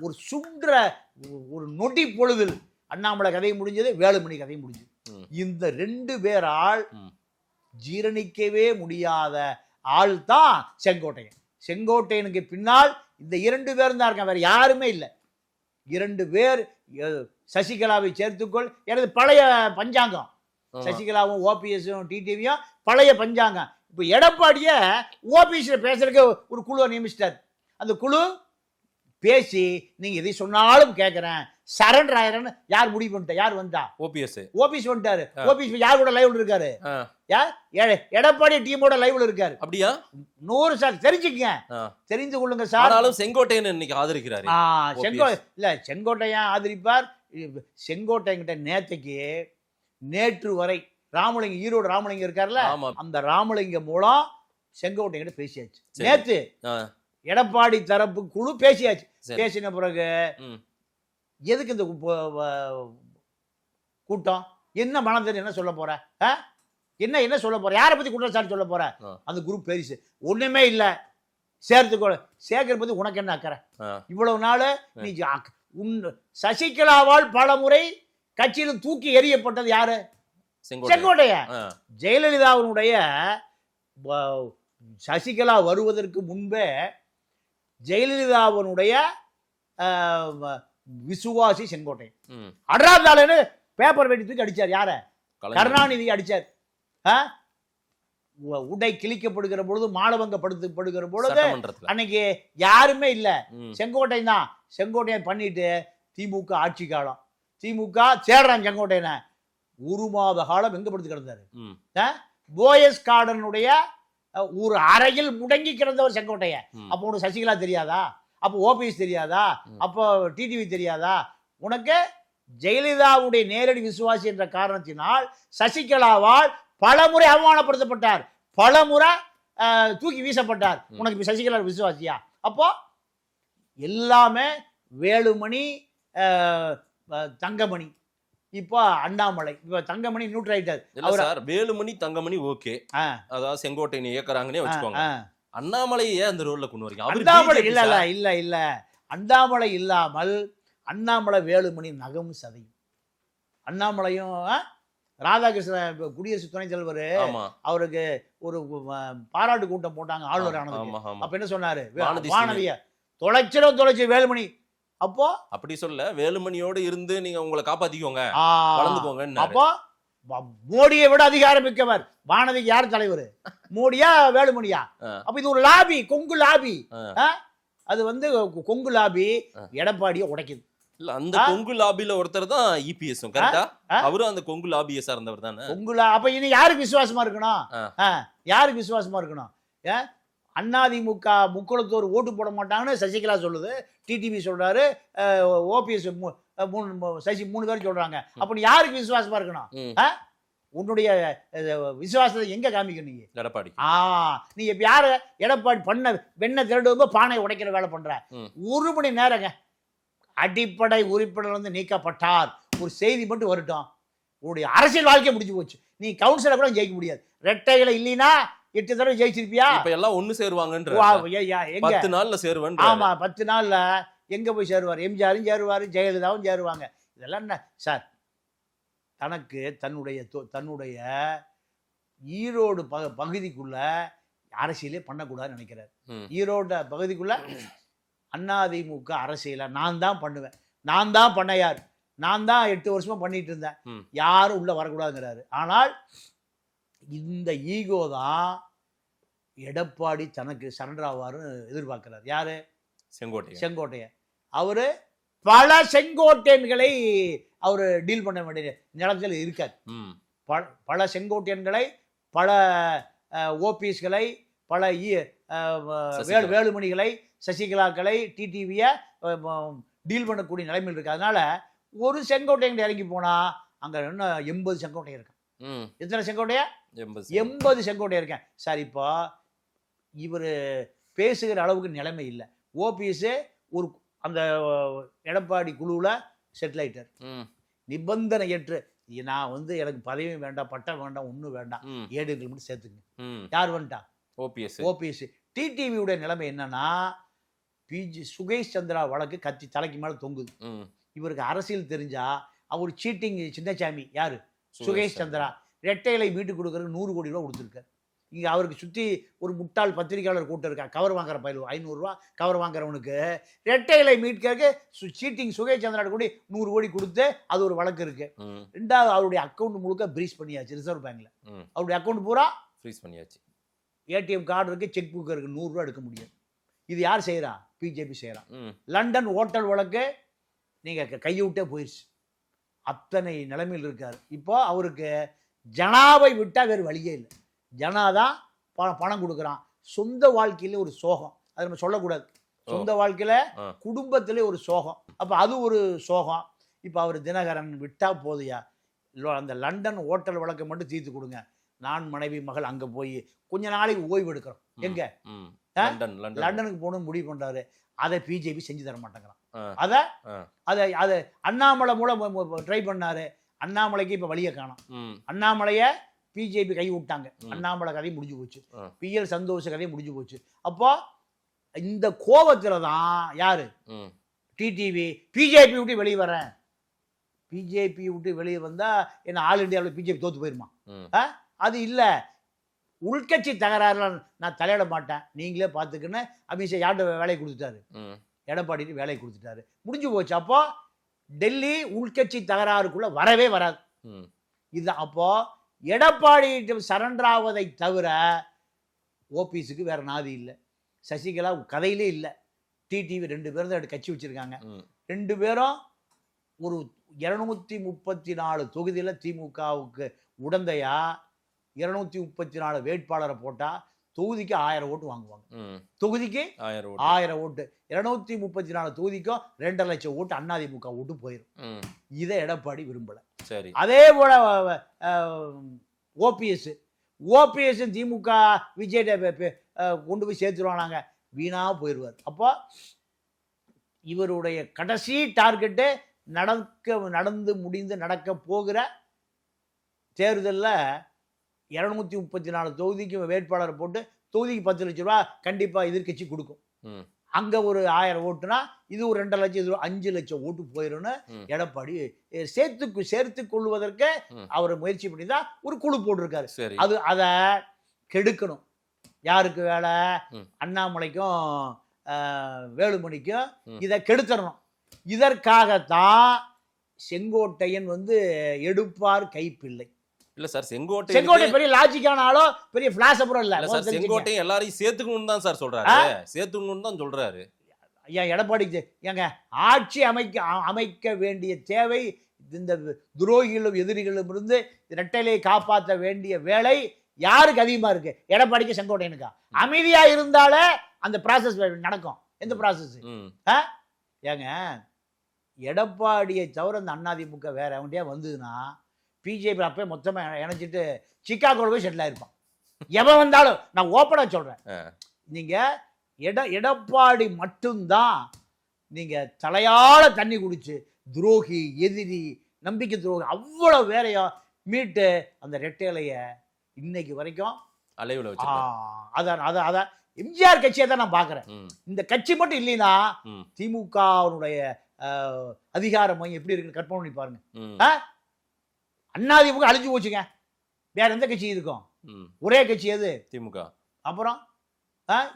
S5: ஒரு சுன்ற ஒரு நொடி பொழுதில் அண்ணாமலை கதை முடிஞ்சது, வேலுமணி கதை முடிஞ்சது. இந்த 2 பேரால் ஜீரணிக்கவே முடியாத ஆள் தான் செங்கோட்டையன். செங்கோட்டையனுக்கு பின்னால் இந்த 2 பேரும் தான் இருக்காங்க, வேற யாருமே இல்லை. 2 பேர் சசிகலாவை சேர்த்துக்கொள், எனது பழைய பஞ்சாங்கம், சசிகலாவும் ஓபிஎஸும் டிடிவியும் பழைய பஞ்சாங்கம். இப்போ எடப்பாடிய ஓபிஎஸ்ல பேசுறதுக்கு ஒரு குழுவை நியமிச்சிட்டார். அந்த குழு பேசி நீங்க எதை சொன்னாலும் கேட்கிறேன், சரண்டர் ஆயிரன்னு யார் முடிவு பண்ணிட்டா, யார் வந்தா, ஓபிஎஸ் வந்துட்டாரு. ஓபிஎஸ் யார் கூட லைவ்ல இருக்காரு, யார் எடப்பாடி டீமோட லைவ்ல இருக்காரு.
S4: அப்படியா?
S5: 100% தெரிஞ்சுக்கங்க, தெரிந்து கொள்ளுங்க சார்.
S4: செங்கோட்டையன் இன்னைக்கு ஆதரிக்கிறாரு.
S5: செங்கோட்டையன் ஆதரிப்பார். செங்கோட்டையன் நேற்று வரை ராமலிங்கம், ஈரோடு ராமலிங்கம் இருக்காருல்ல, அந்த ராமலிங்கம் மூலம் செங்கோட்டையன் பேசியாச்சு. நேற்று எடப்பாடி தரப்பு குழு பேசியாச்சு. பேசின பிறகு எதுக்கு இந்த கூட்டம், என்ன மனதில் என்ன சொல்ல போற, என்ன சொல்ல போற, யாரை பத்தி குற்றச்சாட்டு சொல்ல போற, அந்த குரூப் பெருசு ஒண்ணுமே இல்ல, சேர்க்கிற பத்தி உனக்கு என்ன அக்கறை? இவ்வளவு நாள் நீ சசிகலாவால் பல முறை கட்சியில் தூக்கி எறியப்பட்டது யாரு, செங்கோட்டையன். ஜெயலலிதாவினுடைய சசிகலா வருவதற்கு முன்பே ஜெயலலிதாவினுடைய விசுவாசி செங்கோட்டையன். அடராதாலன்னு பேப்பர் வெட்டி தூக்கி அடிச்சார். யார? கருணாநிதி அடிச்சார். உடை கிழிக்கப்படுகிற பொழுது, மானபங்கப்படுத்தப்படுகிற பொழுது அன்னைக்கு யாருமே இல்ல, செங்கோட்டையன் தான். செங்கோட்டையன் பண்ணிட்டு திமுக ஆட்சி காலம், திமுக தேடுறான் செங்கோட்டையனை. 1 மாத காலம் எங்க படுத்து கிடந்தாரு, போயஸ் கார்டனுடைய ஒரு அறையில் முடங்கி கிடந்தவர் செங்கோட்டையன். அப்போ உனக்கு சசிகலா தெரியாதா, அப்போ ஓபிஎஸ் தெரியாதா, அப்போ டிடிவி தெரியாதா? உனக்கு ஜெயலலிதாவுடைய நேரடி விசுவாசி என்ற காரணத்தினால் சசிகலாவால் பலமுறை அவமானப்படுத்தப்பட்டார், பலமுறை தூக்கி வீசப்பட்டார். உனக்கு இப்ப சசிகலா விசுவாசியா? அப்போ எல்லாமே வேலுமணி, தங்கமணி, இப்போ அண்ணாமலை, இப்போ தங்கமணி நியூட்ரல் ஆயிட்டார்.
S4: வேலுமணி தங்கமணி ஓகே, அதாவது செங்கோட்டையன் இயக்குறாங்கன்னே வச்சுக்கோங்க. அண்ணாமலை ஏன் அந்த ரோல்ல கொண்டு வரீங்க?
S5: அண்ணாமலை இல்ல அண்ணாமலை இல்லாமல் அண்ணாமலை வேலுமணி நகம் சதையும். அண்ணாமலையும் ராதாகிருஷ்ணன் குடியரசு துணைத் தலைவர் அவருக்கு ஒரு பாராட்டு கூட்டம் போட்டாங்க ஆளுநர் ஆனது. அப்ப என்ன சொன்னாரு, வானதிய தொலைச்சு வேலுமணி. அப்போ
S4: அப்படி சொல்ல, வேலுமணியோடு இருந்து நீங்க உங்களை காப்பாத்திக்கோங்க, வளர்ந்துக்கோங்க. அப்போ
S5: மோடியை விட அதிகாரம் மிக்கவர் வானதிக்கு யார் தலைவர், மோடியா வேலுமணியா? அப்ப இது ஒரு லாபி, கொங்கு லாபி. அது கொங்கு லாபி எடப்பாடியை உடைக்குது.
S4: இல்ல அந்த கொங்கு லாபில ஒருத்தர் தான் இபிஎஸ் கரெக்டா? அவரும் அந்த கொங்கு லாபியை சார்ந்தவர் தானே.
S5: கொங்குலா அப்ப இனி யாருக்கு விசுவாசமா இருக்கணும்? யாருக்கு விசுவாசமா இருக்கணும்? அதிமுக முக்குளத்தோர் ஓட்டு போட மாட்டாங்கன்னு சசிகலா சொல்லுது, டிடிவி சொல்றாரு, ஓபிஎஸ் சசி 3 பேரும் சொல்றாங்க. அப்ப யாருக்கு விசுவாசமா இருக்கணும்? உன்னுடைய விசுவாசத்தை எங்க காமிக்கணும் நீங்க?
S4: எடப்பாடி.
S5: நீ இப்ப யாரு எடப்பாடி பண்ண வெண்ணை திருடும்போது பானை உடைக்கிற வேலை பண்ற? 1 மணி நேரங்க அடிப்படை உறுப்பினர் வந்து நீக்கப்பட்டார், ஒரு செய்தி மட்டும் வரட்டும், உன்னுடைய அரசியல் வாழ்க்கை முடிஞ்சு போச்சு. நீ கவுன்சிலர் கூட ஜெயிக்க முடியாது. ரெட்டைகளை இல்லைன்னா 8 தடவை ஜெயிச்சிருப்பியா?
S4: இப்ப எல்லாம் ஒண்ணு சேருவாங்கன்ற
S5: 10
S4: நாள்ல சேருவேன்.
S5: ஆமா 10 நாள்ல எங்க போய் சேருவார்? எம்ஜிஆரும் சேருவாரு, ஜெயலலிதாவும் சேருவாங்க. இதெல்லாம் என்ன சார்? தனக்கு தன்னுடைய ஈரோடு பகுதிக்குள்ள அரசியலே பண்ணக்கூடாதுன்னு நினைக்கிறார். ஈரோடு பகுதிக்குள்ள அதிமுக அரசியல நான் தான் பண்ணுவேன், நான் தான் பண்ணையார், நான் தான் 8 வருஷமா பண்ணிட்டு இருந்தேன், யாரும் உள்ள வரக்கூடாதுங்கிறாரு. ஆனால் இந்த ஈகோ தான் எடப்பாடி தனக்கு சரண்டர் ஆவாருன்னு எதிர்பார்க்கிறார். யாரு? செங்கோட்டையன். அவரு பல செங்கோட்டையன்களை அவரு டீல் பண்ண வேண்டிய நிலத்தில் இருக்கார். பல செங்கோட்டையன்களை, பல ஓபிஎஸ்களை, பல வேலுமணிகளை, சசிகலாக்களை, டிடிவியை டீல் பண்ணக்கூடிய நிலைமையில் இருக்கு. அதனால ஒரு செங்கோட்டையன் இறங்கி போனா அங்க இன்னும் 80 செங்கோட்டையன் இருக்கு. எத்தனை செங்கோட்டையன்? 80 செங்கோட்டையன் இருக்கேன் சார். இப்போ இவர் பேசுகிற அளவுக்கு நிலைமை இல்லை. ஓபிஎஸ் ஒரு அந்த எடப்பாடி குழுவில் செட்டில் ஆயிட்டார். நிபந்தனையற்ற நான் வந்து எனக்கு பதவி வேண்டாம், பட்டம் வேண்டாம், ஒன்றும் வேண்டாம், 7 கிலோமீட்டர் சேர்த்துங்க. யார் வந்துட்டா? ஓபிஎஸ். டிடிவியுடைய நிலைமை என்னன்னா, சுகேஷ் சந்திரா வழக்கு கத்தி தலைக்கு மேலே தொங்குது. இவருக்கு அரசியல் தெரிஞ்சா அவர் சீட்டிங் சின்னசாமி யாரு? சுகேஷ் சந்திரா ரெட்டைகளை வீட்டுக்கு கொடுக்கறதுக்கு 100 கோடி ரூபா கொடுத்துருக்காரு. இங்கே அவருக்கு சுற்றி ஒரு முட்டாள் பத்திரிகையாளர் கூட்டம் இருக்கா, கவர் வாங்குற பயிர் 500 ரூபா கவர் வாங்குறவனுக்கு ரெட்டைகளை மீட்கிறதுக்கு சீட்டிங் சுகேஷ் சந்திரா கூட 100 கோடி கொடுத்து அது ஒரு வழக்கு இருக்கு. 2வது அவருடைய அக்கௌண்ட் முழுக்க பிரீஸ் பண்ணியாச்சு ரிசர்வ் பேங்க்ல. அவருடைய அக்கௌண்ட் பூரா ஃப்ரீஸ் பண்ணியாச்சு. ஏடிஎம் கார்டு இருக்கு, செக் புக் இருக்கு, 100 ரூபா எடுக்க முடியாது. இது யார் செய்யறா? பிஜேபி செய்யறா. லண்டன் ஹோட்டல் வழக்கு நீங்க கையை விட்டே போயிடுச்சு. அத்தனை நிலைமையில் இருக்காரு. இப்போ அவருக்கு ஜனாவை விட்டா வேறு வழியே இல்லை. ஜனாதான் பணம் கொடுக்குறான். சொந்த வாழ்க்கையில ஒரு சோகம், அது நம்ம சொல்லக்கூடாது. சொந்த வாழ்க்கையில குடும்பத்திலே ஒரு சோகம். அப்ப அது ஒரு சோகம். இப்ப அவர் தினகரன் விட்டா போதையா? அந்த லண்டன் ஹோட்டல் வழக்கை மட்டும் தீர்த்து கொடுங்க, நான் மனைவி மகள் அங்க போய் கொஞ்ச நாளைக்கு ஓய்வு எடுக்கிறோம். எங்க? லண்டனுக்கு போகணும்னு முடிவு பண்றாரு. அதை பிஜேபி செஞ்சு தர மாட்டேங்கிறான். அதை அண்ணாமலை மூலம் ட்ரை பண்ணாரு. அண்ணாமலைக்கு இப்ப வழியை காணும். அண்ணாமலைய பிஜேபி கை விட்டாங்க. அண்ணாமலை கதையும் முடிஞ்சு போச்சு, பிஎல் சந்தோஷ கதையும் முடிஞ்சு போச்சு. அப்போ இந்த கோபத்துல தான் யாரு? டிடிவி பிஜேபி விட்டு வெளியே வரேன். பிஜேபி விட்டு வெளியே வந்தா என்ன ஆல் இண்டியாவில் பிஜேபி தோத்து போயிருமா? அது இல்லை. உள்கட்சி தகராறுல நான் தலையிட மாட்டேன், நீங்களே பார்த்துக்குன்னு அமித்ஷா யார்கிட்ட வேலையை கொடுத்துட்டாரு? எடப்பாடிக்கு வேலையை கொடுத்துட்டாரு, முடிஞ்சு போச்சு. அப்போ டெல்லி உள்கட்சி தகராறுக்குள்ள வரவே வராது. இதுதான். அப்போ எடப்பாடி சரண்டர் ஆவதை தவிர ஓபிஎஸ்க்கு வேற நாதி இல்லை. சசிகலா கதையிலே இல்லை. டிடிவி 2 பேரும் தான் கட்சி வச்சிருக்காங்க. 2 பேரும் ஒரு 234 தொகுதியில் திமுகவுக்கு உடந்தையா 234 வேட்பாளரை போட்டா தொகுதிக்கு 1000 ஓட்டு வாங்குவாங்க. தொகுதிக்கு 1000 ஓட்டு. 234 தொகுதிக்கும் 2.5 லட்சம் ஓட்டு அதிமுக ஓட்டு போயிடும். இதை எடப்பாடி விரும்பல. சரி. அதே போல ஓபிஎஸ் திமுக விஜய் கொண்டு போய் சேர்த்துருவாங்க, வீணா போயிடுவார். அப்போ இவருடைய கடைசி டார்கெட்டு நடந்து முடிந்து நடக்க போகிற தேர்தலில் 234 தொகுதிக்கு வேட்பாளரை போட்டு தொகுதிக்கு 10 லட்சம் ரூபா கண்டிப்பா எதிர்கட்சி கொடுக்கும். அங்க ஒரு 1000 ஓட்டுனா இது ஒரு 2 லட்சம், இது 5 லட்சம் ஓட்டு போயிரும்னு எடப்பாடி சேர்த்து கொள்வதற்கு அவர் முயற்சி பண்ணி தான் ஒரு குழு போட்டிருக்காரு. அதை கெடுக்கணும். யாருக்கு வேலை? அண்ணாமலைக்கும் வேலுமணிக்கும் இதை கெடுத்துடணும். இதற்காகத்தான் செங்கோட்டையன் எடுப்பார் கைப்பிள்ளை.
S4: இல்ல சார், செங்கோட்டை
S5: பெரிய லாஜிக்கான ஆளோ பெரிய பிளாஸ் அப்புறம் இல்ல.
S4: செங்கோட்டை எல்லாரையும் சேர்த்துக்கணும்னு தான் சார் சொல்றாரு. சேர்த்துக்கணும்னு தான் சொல்றாரு.
S5: ஐயா எடப்பாடிக்கு ஏங்க ஆட்சி அமைக்க வேண்டிய தேவை இந்த துரோகிகளும் எதிரிகளும் இருந்து இரட்டையிலை காப்பாற்ற வேண்டிய வேலை யாருக்கு அதிகமா இருக்கு? எடப்பாடிக்கு செங்கோட்டையனுக்கா? அமைதியா இருந்தாலே அந்த ப்ராசஸ் நடக்கும். எந்த ப்ராசஸ்? ஏங்க எடப்பாடியை தவிர இந்த அதிமுக வேற அவன்கிட்டயே வந்ததுன்னா பிஜேபி அப்பயே மொத்தமா இணைச்சிட்டு சிக்காகோல போய் செட்டில் ஆயிருப்பான். எவன் வந்தாலும் நான் ஓப்பனா சொல்றேன், நீங்க எடப்பாடி மட்டும்தான் நீங்க தலையால தண்ணி குடிச்சு துரோகி எதிரி நம்பிக்கை துரோகி அவ்வளவு வேலையா மீட்டு அந்த ரெட்டையிலைய இன்னைக்கு வரைக்கும்
S4: அலைவுல வச்சு
S5: அதான் எம்ஜிஆர் கட்சியை தான் நான் பாக்குறேன். இந்த கட்சி மட்டும் இல்லைன்னா திமுகவுடைய அதிகார மையம் எப்படி இருக்குன்னு கற்பனை பண்ணி பாருங்க. அதிமுக அழிஞ்சு போச்சுங்க. வேற எந்த கட்சி இருக்கும்? ஒரே கட்சி எது? திமுக. அப்புறம்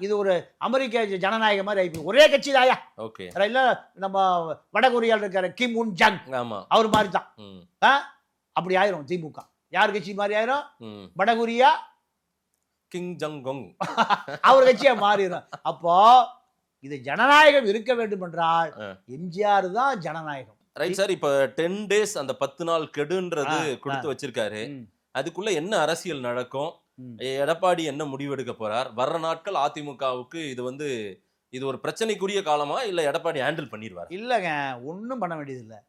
S5: இது ஒரு அமெரிக்க ஜனநாயக மாதிரி ஆயிப்போம். ஒரே கட்சி தாயா. ஓகே. இல்ல நம்ம வடகொரியாவில் இருக்கிற கிம் உன் ஜங் அவர் மாதிரி தான். அப்படி ஆயிரும் திமுக. யார் கட்சி மாதிரி ஆயிரும்? வடகொரியா
S4: கிங் ஜங் கொங்
S5: அவர் கட்சியா மாறிடும். அப்போ இது ஜனநாயகம் இருக்க வேண்டும் என்றால் எம்ஜிஆர் தான் ஜனநாயகம்.
S4: Right sir. இப்ப 10 days அந்த 10 நாள் கெடுன்றது கொடுத்து வச்சிருக்காரு. அதுக்குள்ள என்ன அரசியல் நடக்கும்? எடப்பாடி என்ன முடிவெடுக்க போறார்? வர்ற நாட்கள் அதிமுகவுக்கு இது ஒரு பிரச்சனைக்குரிய காலமா இல்ல எடப்பாடி ஹேண்டில் பண்ணிடுவார்?
S5: இல்லங்க, ஒன்றும் பண்ண வேண்டியதில்லை.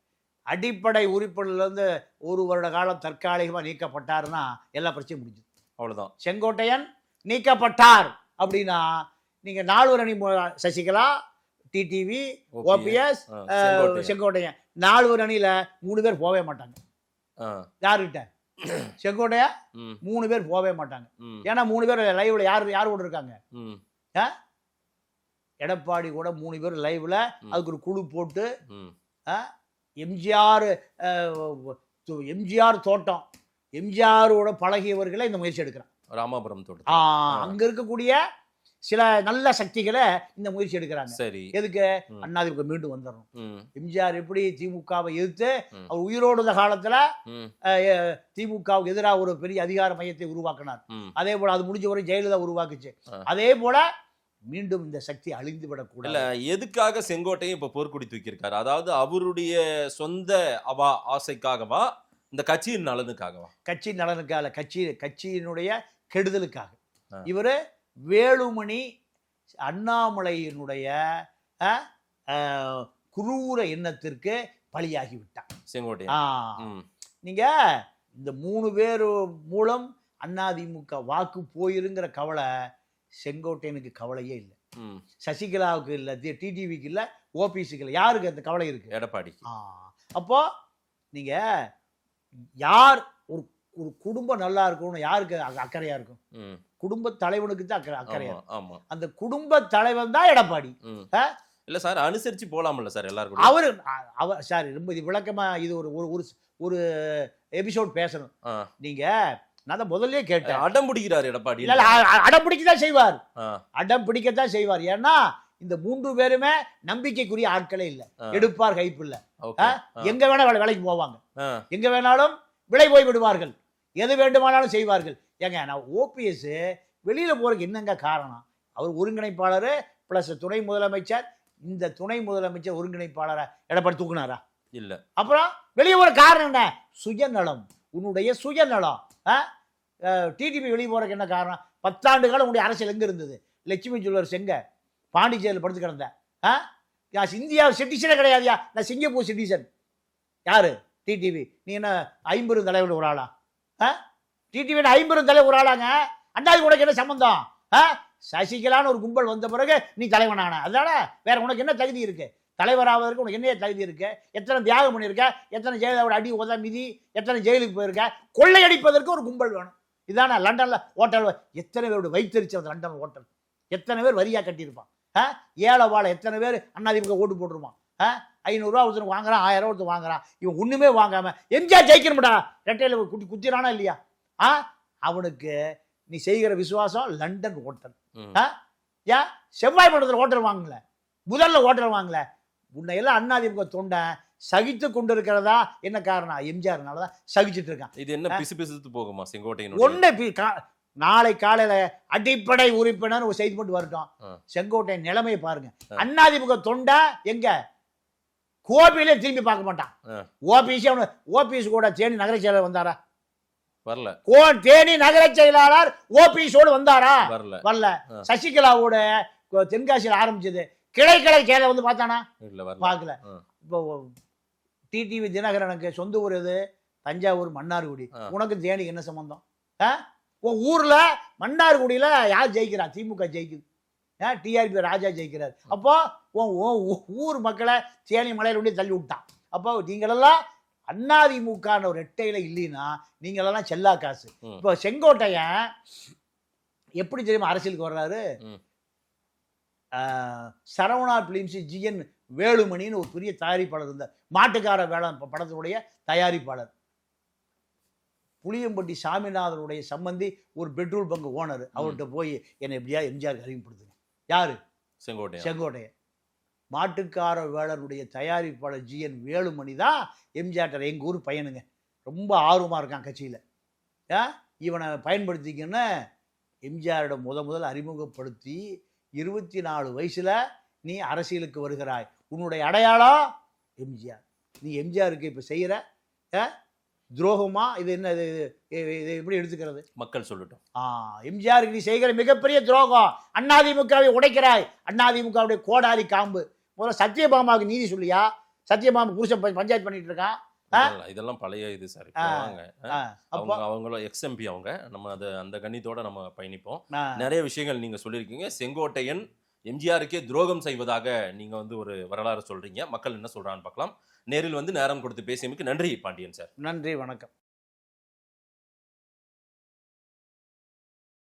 S5: அடிப்படை உறுப்பினர்ல இருந்து 1 வருட காலம் தற்காலிகமா நீக்கப்பட்டாருன்னா எல்லா பிரச்சனையும் முடிஞ்சது. அவ்வளவுதான். செங்கோட்டையன் நீக்கப்பட்டார் அப்படின்னா நீங்க 4 அணி சசிகலா, டிடிவி, ஓபிஎஸ், செங்கோட்டையன் 4 அணியில 3 பேர் போகவே மாட்டாங்க. யாருகிட்ட? செங்கோட்டையா 3 பேர் போகவே மாட்டாங்க. ஏன்னா 3 பேர் லைவ்ல யார் கூட இருக்காங்க? எடப்பாடி கூட 3 பேர் லைவ்ல அதுக்கு ஒரு குழு போட்டு எம்ஜிஆர் தோட்டம் எம்ஜிஆரோட பழகியவர்களை இந்த முயற்சி எடுக்கிறான்.
S4: ராமாபுரம் தோட்டம்.
S5: அங்க இருக்கக்கூடிய சில நல்ல சக்திகளை இந்த முயற்சி எடுக்கிறாங்க. சரி, எதுக்கு? அதிமுக மீண்டும் வந்துடணும். எம்ஜிஆர் எப்படி திமுகவை எதிர்த்து அவர் உயிரோடு இருந்த காலத்துல திமுகவுக்கு எதிராக ஒரு பெரிய அதிகார மையத்தை உருவாக்கினார். அதே போல அது முடிஞ்ச வரை ஜெயலலிதா உருவாக்குச்சு. அதே போல மீண்டும் இந்த சக்தி அழிந்து விடக்கூடாது.
S4: இல்ல, எதுக்காக செங்கோட்டையும் இப்ப போர்க்குடி தூக்கியிருக்காரு? அதாவது அவருடைய சொந்த ஆசைக்காகவா, இந்த கட்சியின் நலனுக்காகவா?
S5: கட்சியின் நலனுக்காக, கட்சியினுடைய கெடுதலுக்காக. இவரு வேலுமணி அண்ணாமலையினுடைய குரூர எண்ணத்திற்கு பலியாகி விட்டார் செங்கோட்டையன். நீங்க இந்த 3 பேர் மூலம் அதிமுக வாக்கு போயிருங்கிற கவலை செங்கோட்டையனுக்கு கவலையே இல்லை. சசிகலாவுக்கு இல்லை, டிடிவிக்கு இல்லை, ஓபிசிக்கு இல்லை. யாருக்கு அந்த கவலை இருக்கு?
S4: எடப்பாடி.
S5: அப்போ நீங்க யார் ஒரு குடும்பம் நல்லா இருக்கணும், யாருக்கு அக்கறையா இருக்கும்? குடும்ப தலைவனுக்கு தான் அக்கறையா. அந்த குடும்ப தலைவன் தான் எடப்பாடி.
S4: இல்ல சார், அனுசரிச்சு போலாம்ல சார் எல்லாரும்.
S5: அவர் சார் ரொம்ப விளக்கமா இது ஒரு எபிசோட் பேசணும். நீங்க நான் தான் முதல்ல கேட்டேன்.
S4: அடம் பிடிக்கிறார் எடப்பாடி.
S5: இல்ல, அடம் பிடிக்கத்தான் செய்வார். அடம் பிடிக்கத்தான் செய்வார். ஏன்னா இந்த 3 பேருமே நம்பிக்கைக்குரிய ஆட்களே இல்ல. எடுப்பார் கைப்பு இல்ல. எங்க வேணா வேலைக்கு போவாங்க, எங்க வேணாலும் விலை போய் விடுவார்கள், எது வேண்டுமானாலும் செய்வார்கள். ஏங்க நான் ஓபிஎஸ் வெளியில போறதுக்கு என்னங்க காரணம்? அவர் ஒருங்கிணைப்பாளர் பிளஸ் துணை முதலமைச்சர். இந்த துணை முதலமைச்சர் ஒருங்கிணைப்பாளரை எடப்பாடி தூக்குனாரா? இல்ல. அப்புறம் வெளியே போற காரணம் என்ன? சுயநலம். உன்னுடைய சுயநலம். டிடிபி வெளியே போறதுக்கு என்ன காரணம்? 10 ஆண்டு காலம் உங்களுடைய அரசியல் எங்க இருந்தது? லட்சுமி ஜுவல்லர்ஸ் எங்க? பாண்டிச்சேரியில் படுத்து கிடந்தேன். இந்தியா சிட்டிசனே கிடையாதுயா, நான் சிங்கப்பூர் சிட்டிசன். யாரு? டிடிவி. நீ என்ன 50 தலைவர் ஒரு ஆளா? டிடிவி 50 தலைவர் ஒரு ஆளாங்க. அண்டாதி உனக்கு என்ன சம்பந்தம்? சசிகலான்னு ஒரு கும்பல் வந்த பிறகு நீ தலைவனான, அதனால வேற உனக்கு என்ன தகுதி இருக்கு? தலைவராவதற்கு உனக்கு என்ன தகுதி இருக்கு? எத்தனை தியாகம் பண்ணியிருக்க? எத்தனை ஜெயலலிதாவோட அடி உத மிதி? எத்தனை ஜெயிலுக்கு போயிருக்க? கொள்ளையடிப்பதற்கு ஒரு கும்பல் வேணும். இதான லண்டன்ல ஹோட்டல் எத்தனை பேரோட வைத்தறிச்சு அந்த லண்டன் ஹோட்டல் எத்தனை பேர் வரியா கட்டியிருப்பான்? ஏழை வாழை எத்தனை பேர் அதிமுக ஓட்டு போட்டுருவான்? 500 ரூபா ஒருத்தனுக்கு வாங்குறான், 1000 ரூபா ஒருத்தர் வாங்குறான். இவன் ஒண்ணுமே வாங்காம எம்ஜிஆர் ஜெயிக்கணும்டா ரெட்டையில குத்திரானா இல்லையா? அவனுக்கு நீ செய்கிற விசுவாசம் லண்டன் ஹோட்டல். ஏன் செவ்வாய் மண்டலத்தில் ஹோட்டல் வாங்கல, முதல்ல ஹோட்டல் வாங்கல? உன்னை எல்லாம் அதிமுக தொண்டை சகித்து கொண்டு இருக்கிறதா என்ன காரணம்? எம்ஜிஆர்னாலதான் சகிச்சுட்டு இருக்கான்.
S4: இது என்ன பிசு பிசுத்து போகுமா செங்கோட்டையன்?
S5: ஒண்ணு நாளை காலையில அடிப்படை உறுப்பினர் ஒரு செய்தி மட்டும் வரட்டும். செங்கோட்டை நிலைமையை பாருங்க. அதிமுக தொண்டா எங்க கோபியிலே திரும்பி பார்க்க மாட்டான். ஓபிஎஸ் கூட தேனி நகர செயலாளர் வந்தாரா?
S4: வரல.
S5: தேனி நகர செயலாளர் ஓபிஎஸோடு வந்தாரா?
S4: வரல.
S5: சசிகலாவோட தென்காசியில் ஆரம்பிச்சது கிளை செயலர் வந்து பார்த்தானா? பார்க்கல. இப்போ டிடிவி தினகரனுக்கு சொந்த ஊர் எது? தஞ்சாவூர் மன்னார்குடி. உனக்கு தேனிக்கு என்ன சம்பந்தம்? உன் ஊர்ல மன்னார்குடியில யார் ஜெயிக்கிறா? திமுக ஜெயிக்குது. டிஆர்பி ராஜா ஜெயிக்கிறார். அப்போ ஊர் மக்களை தேனி மலையில தள்ளி விட்டான். அப்போ நீங்களெல்லாம் அதிமுக ஒரு ரெட்டையில இல்லைன்னா நீங்களெல்லாம் செல்லா காசு. இப்போ செங்கோட்டையன் எப்படி தெரியுமா அரசியலுக்கு வர்றாரு? சரவணா பிலிம்ஸ் ஜிஎன் வேலுமணின்னு ஒரு பெரிய தயாரிப்பாளர் இருந்தார். மாட்டுக்கார வேளாண் படத்தினுடைய தயாரிப்பாளர். புளியம்பட்டி சாமிநாதனுடைய சம்பந்தி ஒரு பெட்ரோல் பங்கு ஓனர். அவர்கிட்ட போய் என்னை எப்படியா எம்ஜிஆர் அறிமுகப்படுத்துங்க. யாரு? செங்கோட்டையன். மாட்டுக்கார வேளனுடைய தயாரிப்பாளர் ஜிஎன் வேலுமணி தான் எம்ஜிஆர். எங்கள் ஊர் பையனுங்க, ரொம்ப ஆர்வமாக இருக்கான் கட்சியில். இவனை பயன்படுத்திக்கன்னு எம்ஜிஆரிடம் முதல் அறிமுகப்படுத்தி 24 வயசுல நீ அரசியலுக்கு வருகிறாய். உன்னுடைய அடையாளம் எம்ஜிஆர். நீ எம்ஜிஆருக்கு இப்போ செய்கிற துரோகமா? இது என்ன? இது எப்படி எடுத்துக்கிறது?
S4: மக்கள் சொல்லட்டும்.
S5: எம்ஜிஆருக்கு நீ செய்கிற மிகப்பெரிய துரோகம். அதிமுகவை உடைக்கிறாய். அதிமுகவுடைய கோடாரி காம்பு. முதல்ல சத்யபாமாவுக்கு நீதி சொல்லியா? சத்யபாமா புருஷன் பஞ்சாயத்து பண்ணிட்டு இருக்கான்.
S4: இதெல்லாம் பழைய இது சார். அவங்கள எக்ஸ்எம்பி அவங்க. நம்ம அந்த கண்ணியத்தோட நம்ம பயணிப்போம். நிறைய விஷயங்கள் நீங்க சொல்லியிருக்கீங்க. செங்கோட்டையன் எம்ஜிஆருக்கே துரோகம் செய்வதாக நீங்க ஒரு வரலாறு சொல்றீங்க. மக்கள் என்ன சொல்றான்னு பார்க்கலாம். நேரில் நேரம் கொடுத்து பேசியமைக்கு நன்றி பாண்டியன் சார்.
S5: நன்றி, வணக்கம்.